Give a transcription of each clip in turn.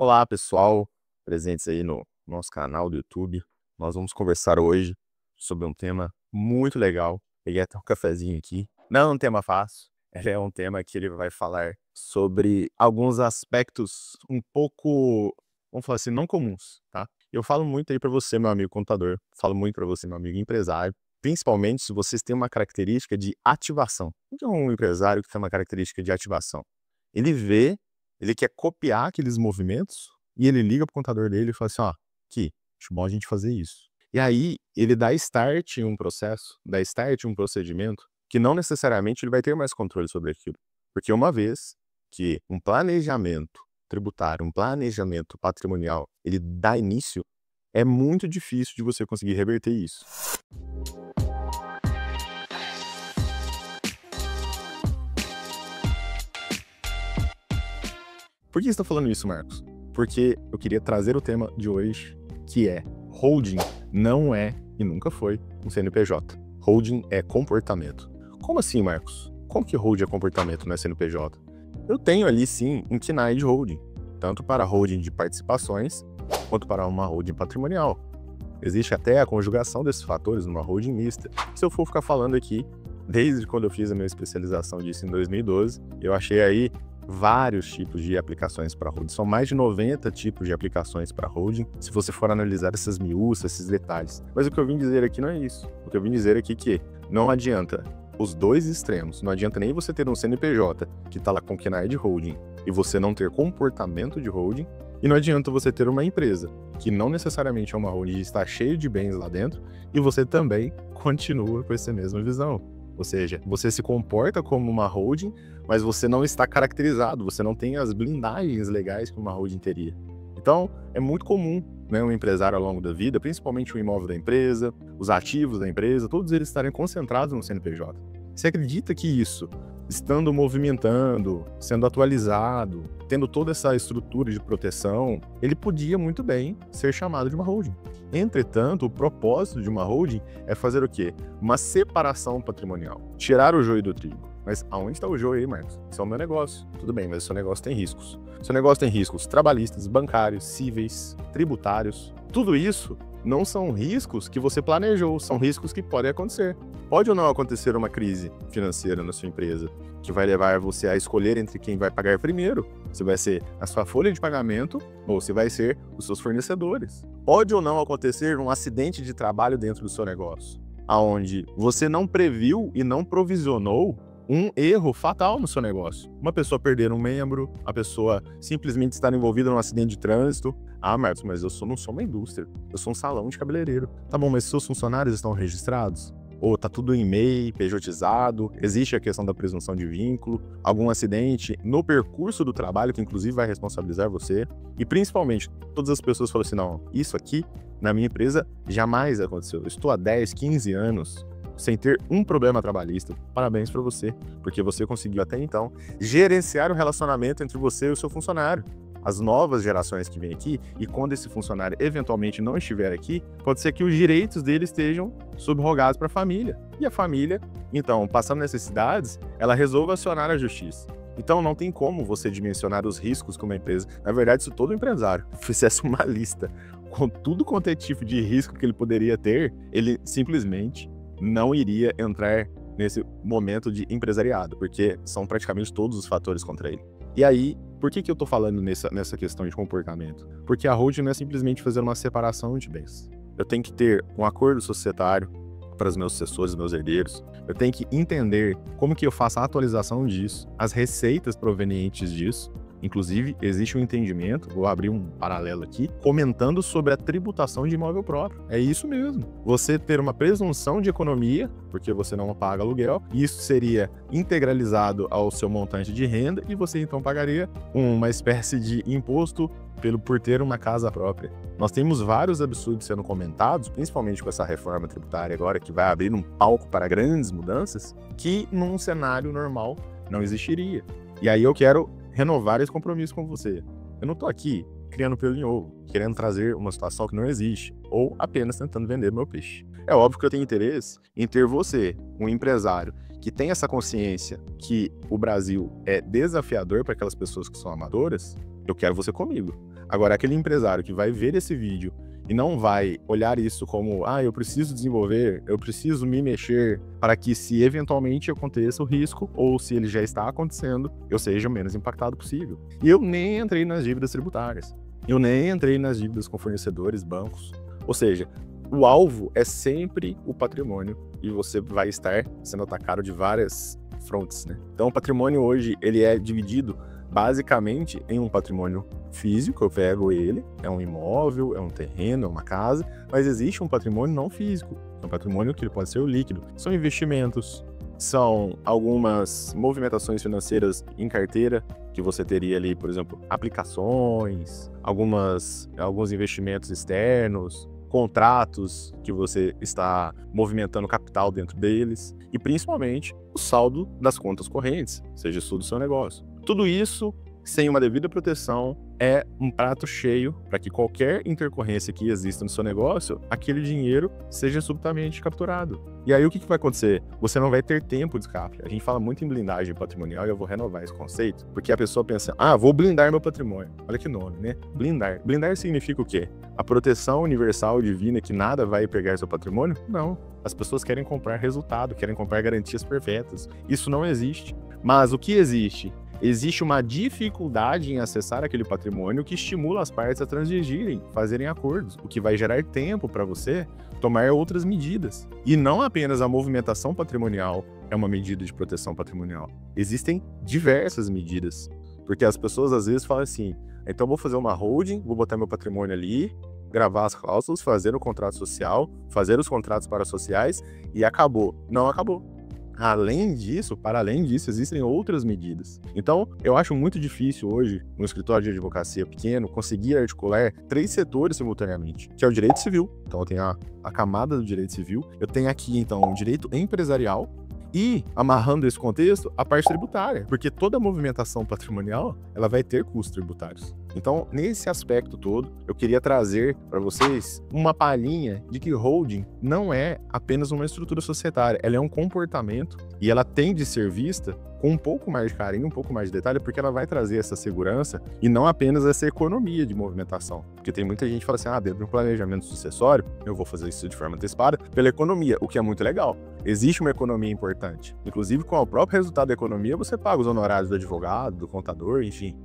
Olá, pessoal, presentes aí no nosso canal do YouTube. Nós vamos conversar hoje sobre um tema muito legal. Peguei até um cafezinho aqui. Não é um tema fácil, é um tema que ele vai falar sobre alguns aspectos um pouco, vamos falar assim, não comuns, tá? Eu falo muito aí para você, meu amigo contador, falo muito para você, meu amigo empresário, principalmente se vocês têm uma característica de ativação. O que é um empresário que tem uma característica de ativação? Ele vê Ele quer copiar aqueles movimentos e ele liga para o contador dele e fala assim: "Ó, aqui, acho bom a gente fazer isso". E aí ele dá start em um processo, dá start em um procedimento que não necessariamente ele vai ter mais controle sobre aquilo. Porque uma vez que um planejamento tributário, um planejamento patrimonial, ele dá início, é muito difícil de você conseguir reverter isso. Por que você está falando isso, Marcos? Porque eu queria trazer o tema de hoje, que é holding não é e nunca foi um CNPJ. Holding é comportamento. Como assim, Marcos? Como que holding é comportamento, não é CNPJ? Eu tenho ali sim um KNAI de holding, tanto para holding de participações quanto para uma holding patrimonial. Existe até a conjugação desses fatores numa holding mista. Se eu for ficar falando aqui, desde quando eu fiz a minha especialização disso em 2012, eu achei aí vários tipos de aplicações para holding. São mais de 90 tipos de aplicações para holding, se você for analisar essas miúças, esses detalhes. Mas o que eu vim dizer aqui não é isso. O que eu vim dizer aqui é que não adianta os dois extremos. Não adianta nem você ter um CNPJ que está lá com KNAI de holding e você não ter comportamento de holding, e não adianta você ter uma empresa que não necessariamente é uma holding e está cheio de bens lá dentro e você também continua com essa mesma visão. Ou seja, você se comporta como uma holding, mas você não está caracterizado, você não tem as blindagens legais que uma holding teria. Então, é muito comum, né, um empresário ao longo da vida, principalmente o imóvel da empresa, os ativos da empresa, todos eles estarem concentrados no CNPJ. Você acredita que isso, estando movimentando, sendo atualizado, tendo toda essa estrutura de proteção, ele podia muito bem ser chamado de uma holding? Entretanto, o propósito de uma holding é fazer o quê? Uma separação patrimonial. Tirar o joio do trigo. Mas aonde está o joio aí, Marcos? Isso é o meu negócio. Tudo bem, mas o seu negócio tem riscos. O seu negócio tem riscos trabalhistas, bancários, cíveis, tributários. Tudo isso não são riscos que você planejou, são riscos que podem acontecer. Pode ou não acontecer uma crise financeira na sua empresa, que vai levar você a escolher entre quem vai pagar primeiro. Se vai ser a sua folha de pagamento ou se vai ser os seus fornecedores. Pode ou não acontecer um acidente de trabalho dentro do seu negócio, aonde você não previu e não provisionou um erro fatal no seu negócio. Uma pessoa perder um membro, a pessoa simplesmente estar envolvida num acidente de trânsito. Ah, Marcos, mas não sou uma indústria, eu sou um salão de cabeleireiro. Tá bom, mas seus funcionários estão registrados? Ou tá tudo em MEI, pejotizado, existe a questão da presunção de vínculo, algum acidente no percurso do trabalho, que inclusive vai responsabilizar você, e principalmente, todas as pessoas falam assim, não, isso aqui na minha empresa jamais aconteceu, eu estou há 10, 15 anos sem ter um problema trabalhista. Parabéns para você, porque você conseguiu até então gerenciar o relacionamento entre você e o seu funcionário. As novas gerações que vêm aqui, e quando esse funcionário eventualmente não estiver aqui, pode ser que os direitos dele estejam subrogados para a família. E a família, então, passando necessidades, ela resolve acionar a justiça. Então não tem como você dimensionar os riscos que uma empresa... Na verdade, se todo empresário fizesse uma lista com tudo quanto é tipo de risco que ele poderia ter, ele simplesmente não iria entrar nesse momento de empresariado, porque são praticamente todos os fatores contra ele. E aí, por que eu tô falando nessa questão de comportamento? Porque a holding não é simplesmente fazer uma separação de bens. Eu tenho que ter um acordo societário para os meus sucessores, meus herdeiros. Eu tenho que entender como que eu faço a atualização disso, as receitas provenientes disso. Inclusive, existe um entendimento, vou abrir um paralelo aqui, comentando sobre a tributação de imóvel próprio. É isso mesmo. Você ter uma presunção de economia, porque você não paga aluguel, e isso seria integralizado ao seu montante de renda, e você então pagaria uma espécie de imposto por ter uma casa própria. Nós temos vários absurdos sendo comentados, principalmente com essa reforma tributária agora, que vai abrir um palco para grandes mudanças, que num cenário normal não existiria. E aí eu quero renovar esse compromisso com você. Eu não tô aqui criando pelo em ovo, querendo trazer uma situação que não existe, ou apenas tentando vender meu peixe. É óbvio que eu tenho interesse em ter você, um empresário, que tem essa consciência que o Brasil é desafiador para aquelas pessoas que são amadoras. Eu quero você comigo. Agora, aquele empresário que vai ver esse vídeo e não vai olhar isso como, eu preciso desenvolver, eu preciso me mexer para que, se eventualmente aconteça o risco, ou se ele já está acontecendo, eu seja o menos impactado possível. E eu nem entrei nas dívidas tributárias. Eu nem entrei nas dívidas com fornecedores, bancos. Ou seja, o alvo é sempre o patrimônio e você vai estar sendo atacado de várias frontes, né? Então, o patrimônio hoje, ele é dividido basicamente em um patrimônio físico, eu pego ele, é um imóvel, é um terreno, é uma casa, mas existe um patrimônio não físico, é um patrimônio que pode ser o líquido, são investimentos, são algumas movimentações financeiras em carteira, que você teria ali, por exemplo, aplicações, alguns investimentos externos, contratos que você está movimentando capital dentro deles, e principalmente o saldo das contas correntes, seja isso do seu negócio. Tudo isso, sem uma devida proteção, é um prato cheio para que qualquer intercorrência que exista no seu negócio, aquele dinheiro seja subitamente capturado. E aí o que vai acontecer? Você não vai ter tempo de escape. A gente fala muito em blindagem patrimonial e eu vou renovar esse conceito, porque a pessoa pensa, vou blindar meu patrimônio. Olha que nome, né? Blindar. Blindar significa o quê? A proteção universal divina que nada vai pegar seu patrimônio? Não. As pessoas querem comprar resultado, querem comprar garantias perfeitas. Isso não existe. Mas o que existe? Existe uma dificuldade em acessar aquele patrimônio que estimula as partes a transigirem, fazerem acordos, o que vai gerar tempo para você tomar outras medidas. E não apenas a movimentação patrimonial é uma medida de proteção patrimonial. Existem diversas medidas, porque as pessoas às vezes falam assim, então vou fazer uma holding, vou botar meu patrimônio ali, gravar as cláusulas, fazer o contrato social, fazer os contratos parasociais e acabou. Não acabou. Para além disso, existem outras medidas. Então, eu acho muito difícil hoje, no escritório de advocacia pequeno, conseguir articular 3 setores simultaneamente, que é o direito civil. Então, eu tenho a camada do direito civil, eu tenho aqui, então, o direito empresarial, e, amarrando esse contexto, a parte tributária, porque toda movimentação patrimonial, ela vai ter custos tributários. Então, nesse aspecto todo, eu queria trazer para vocês uma palhinha de que holding não é apenas uma estrutura societária, ela é um comportamento e ela tem de ser vista com um pouco mais de carinho, um pouco mais de detalhe, porque ela vai trazer essa segurança e não apenas essa economia de movimentação. Porque tem muita gente que fala assim, dentro do planejamento sucessório, eu vou fazer isso de forma antecipada pela economia, o que é muito legal. Existe uma economia importante. Inclusive, com o próprio resultado da economia, você paga os honorários do advogado, do contador, enfim.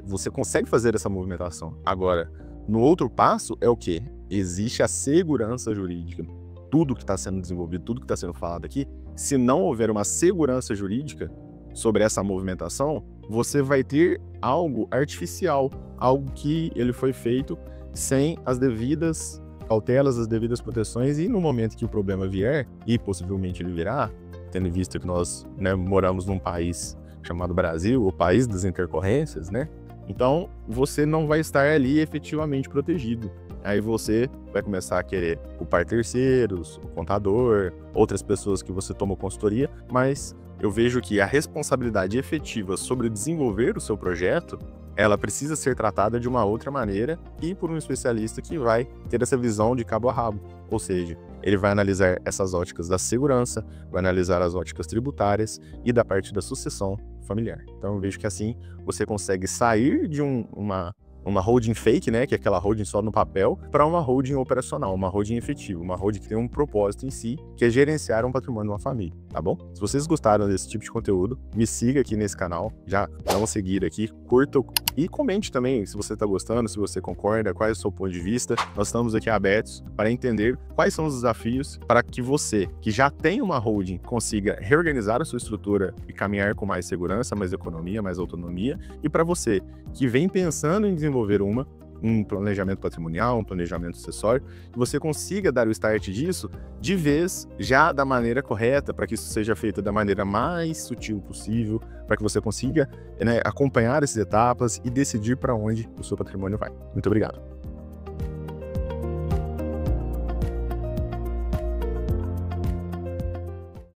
Você consegue fazer essa movimentação. Agora, no outro passo é o quê? Existe a segurança jurídica. Tudo que está sendo desenvolvido, tudo que está sendo falado aqui, se não houver uma segurança jurídica sobre essa movimentação, você vai ter algo artificial, algo que ele foi feito sem as devidas cautelas, as devidas proteções, e no momento que o problema vier, e possivelmente ele virá, tendo em vista que nós moramos num país chamado Brasil, o país das intercorrências, então você não vai estar ali efetivamente protegido. Aí você vai começar a querer culpar terceiros, o contador, outras pessoas que você toma consultoria, mas eu vejo que a responsabilidade efetiva sobre desenvolver o seu projeto, ela precisa ser tratada de uma outra maneira e por um especialista que vai ter essa visão de cabo a rabo. Ou seja, ele vai analisar essas óticas da segurança, vai analisar as óticas tributárias e da parte da sucessão familiar. Então eu vejo que assim você consegue sair de uma holding fake, que é aquela holding só no papel, para uma holding operacional, uma holding efetiva, uma holding que tem um propósito em si, que é gerenciar um patrimônio de uma família, tá bom? Se vocês gostaram desse tipo de conteúdo, me siga aqui nesse canal, já dá um seguir aqui, curta e comente também se você está gostando, se você concorda, qual é o seu ponto de vista. Nós estamos aqui abertos para entender quais são os desafios para que você, que já tem uma holding, consiga reorganizar a sua estrutura e caminhar com mais segurança, mais economia, mais autonomia, e para você que vem pensando em desenvolver um planejamento patrimonial, um planejamento sucessório, que você consiga dar o start disso de vez, já da maneira correta, para que isso seja feito da maneira mais sutil possível, para que você consiga acompanhar essas etapas e decidir para onde o seu patrimônio vai. Muito obrigado.